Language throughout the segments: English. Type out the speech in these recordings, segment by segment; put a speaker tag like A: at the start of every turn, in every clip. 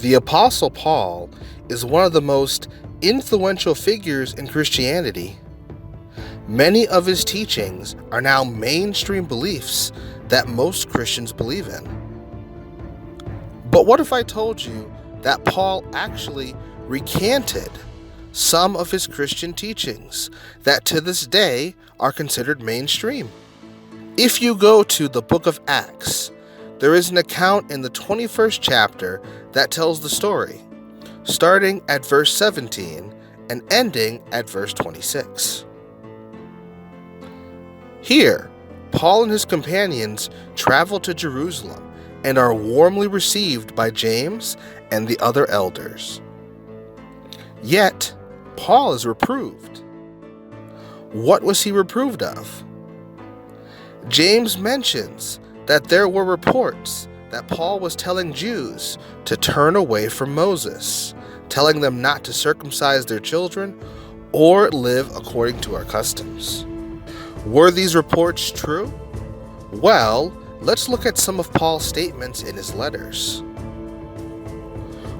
A: The Apostle Paul is one of the most influential figures in Christianity. Many of his teachings are now mainstream beliefs that most Christians believe in. But what if I told you that Paul actually recanted some of his Christian teachings that to this day are considered mainstream? If you go to the book of Acts, there is an account in the 21st chapter that tells the story, starting at verse 17 and ending at verse 26. Here, Paul and his companions travel to Jerusalem and are warmly received by James and the other elders. Yet, Paul is reproved. What was he reproved of? James mentions that there were reports that Paul was telling Jews to turn away from Moses, telling them not to circumcise their children or live according to our customs. Were these reports true? Well, let's look at some of Paul's statements in his letters.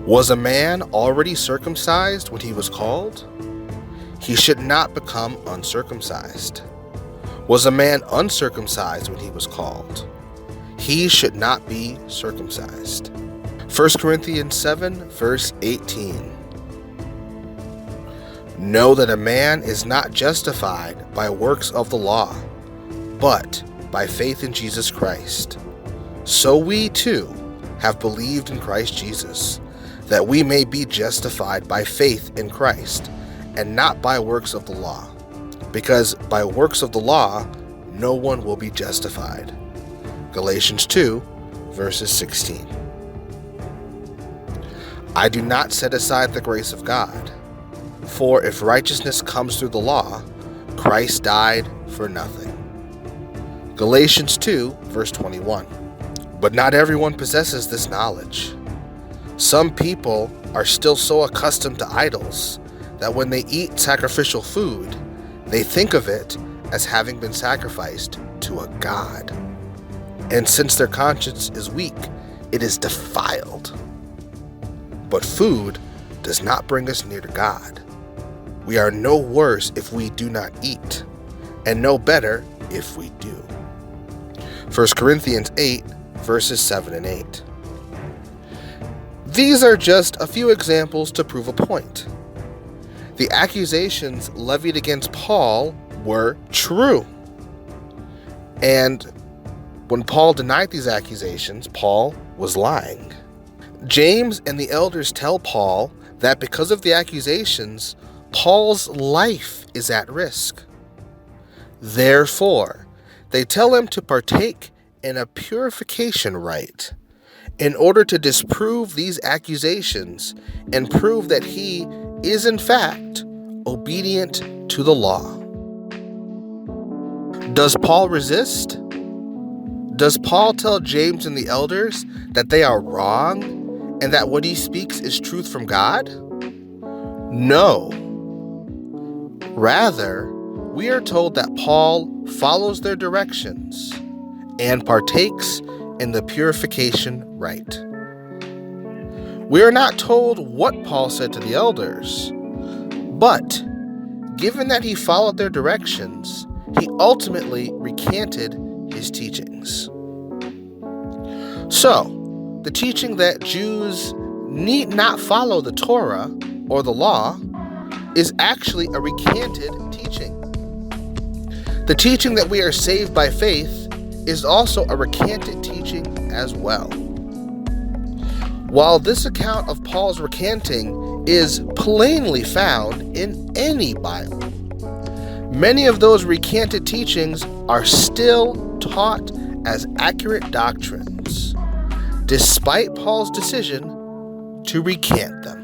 A: Was a man already circumcised when he was called? He should not become uncircumcised. Was a man uncircumcised when he was called? He should not be circumcised. 1 Corinthians 7, verse 18. Know that a man is not justified by works of the law, but by faith in Jesus Christ. So we too have believed in Christ Jesus, that we may be justified by faith in Christ, and not by works of the law. Because by works of the law, no one will be justified. Galatians 2, verses 16. I do not set aside the grace of God, for if righteousness comes through the law, Christ died for nothing. Galatians 2, verse 21. But not everyone possesses this knowledge. Some people are still so accustomed to idols that when they eat sacrificial food, they think of it as having been sacrificed to a god. And since their conscience is weak, it is defiled. But food does not bring us near to God. We are no worse if we do not eat, and no better if we do. 1 Corinthians 8, verses 7 and 8. These are just a few examples to prove a point. The accusations levied against Paul were true. And when Paul denied these accusations, Paul was lying. James and the elders tell Paul that because of the accusations, Paul's life is at risk. Therefore, they tell him to partake in a purification rite in order to disprove these accusations and prove that he is in fact obedient to the law. Does Paul resist? Does Paul tell James and the elders that they are wrong and that what he speaks is truth from God? No. Rather, we are told that Paul follows their directions and partakes in the purification rite. We are not told what Paul said to the elders, but given that he followed their directions, he ultimately recanted his teachings. So, the teaching that Jews need not follow the Torah or the law is actually a recanted teaching. The teaching that we are saved by faith is also a recanted teaching as well. While this account of Paul's recanting is plainly found in any Bible, many of those recanted teachings are still taught as accurate doctrines, despite Paul's decision to recant them.